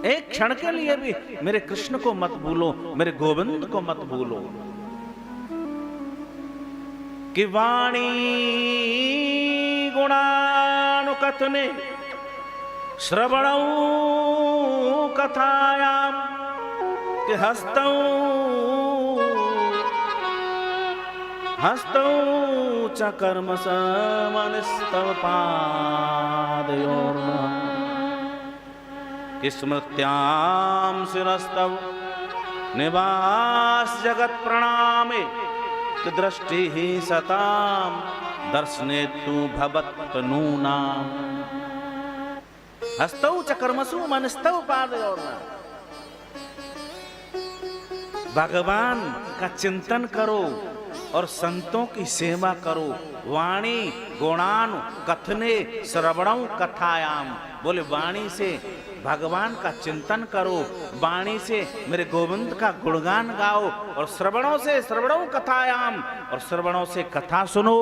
एक क्षण के लिए भी मेरे कृष्ण को मत भूलो, मेरे गोविंद को मत भूलो। कि वाणी गुणानुकथने श्रवणौ कथायाम कि हस्तौ च कर्मस मनस्तव पादयोर्नः कि स्मृत्याम शिरस्तव निवास जगत प्रणामे कि दृष्टि ही सताम दर्शने तु भवत्तनूनाम हस्तौ च कर्मसु मनस्तव पादयोर्नः। भगवान का चिंतन करो और संतों की सेवा करो। वाणी गुणान कथने श्रवणौ कथायाम, बोले वाणी से भगवान का चिंतन करो, वाणी से मेरे गोविंद का गुणगान गाओ, और श्रवणों से श्रवणौ कथायाम, और श्रवणों से कथा सुनो।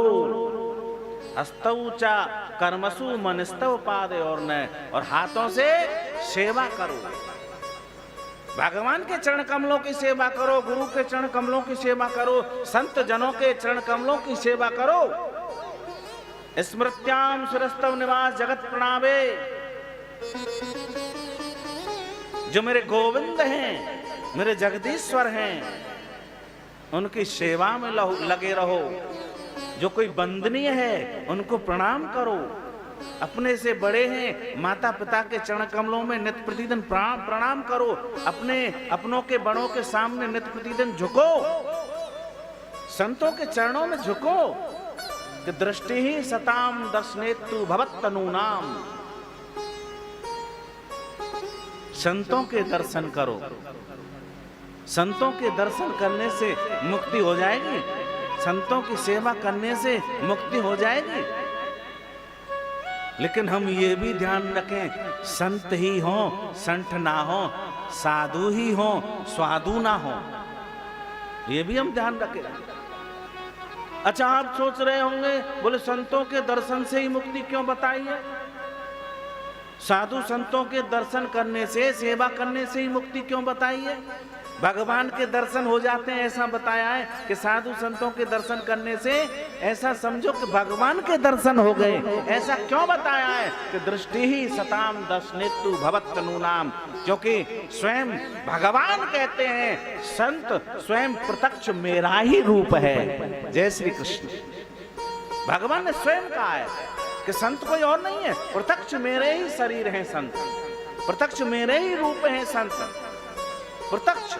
हस्तौ च कर्मसु मनस्तव पादयोर्नः, और हाथों से सेवा करो। भगवान के चरण कमलों की सेवा करो, गुरु के चरण कमलों की सेवा करो, संत जनों के चरण कमलों की सेवा करो। स्मृत्याम सुरस्तव निवास जगत प्रणावे, जो मेरे गोविंद हैं, मेरे जगदीश्वर हैं, उनकी सेवा में लगे रहो। जो कोई वंदनीय है उनको प्रणाम करो। अपने से बड़े हैं माता पिता के चरण कमलों में नित्य प्रतिदिन प्रणाम करो। अपनों के बड़ों के सामने नित्य प्रतिदिन झुको, संतों के चरणों में झुको। कि दृष्टि ही सताम दर्शनेतु भवत्तनूनाम, संतों के दर्शन करो। संतों के दर्शन करने से मुक्ति हो जाएगी, संतों की सेवा करने से मुक्ति हो जाएगी। लेकिन हम ये भी ध्यान रखें, संत ही हो संठ ना हो, साधु ही हो स्वादु ना हो, ये भी हम ध्यान रखें। अच्छा, आप सोच रहे होंगे बोले संतों के दर्शन से ही मुक्ति क्यों बताई है? साधु संतों के दर्शन करने से, सेवा करने से ही मुक्ति क्यों बताई है? भगवान के दर्शन हो जाते हैं ऐसा बताया है कि साधु संतों के दर्शन करने से ऐसा समझो कि भगवान के दर्शन हो गए, ऐसा क्यों बताया है? कि दृष्टि ही सताम दर्शनेतु भवत्तनूनाम, क्योंकि स्वयं भगवान कहते हैं संत स्वयं प्रत्यक्ष मेरा ही रूप है। जय श्री कृष्ण। भगवान ने स्वयं कहा है कि संत कोई और नहीं है, प्रत्यक्ष मेरे ही शरीर हैं संत, प्रत्यक्ष मेरे ही रूप हैं संत, प्रत्यक्ष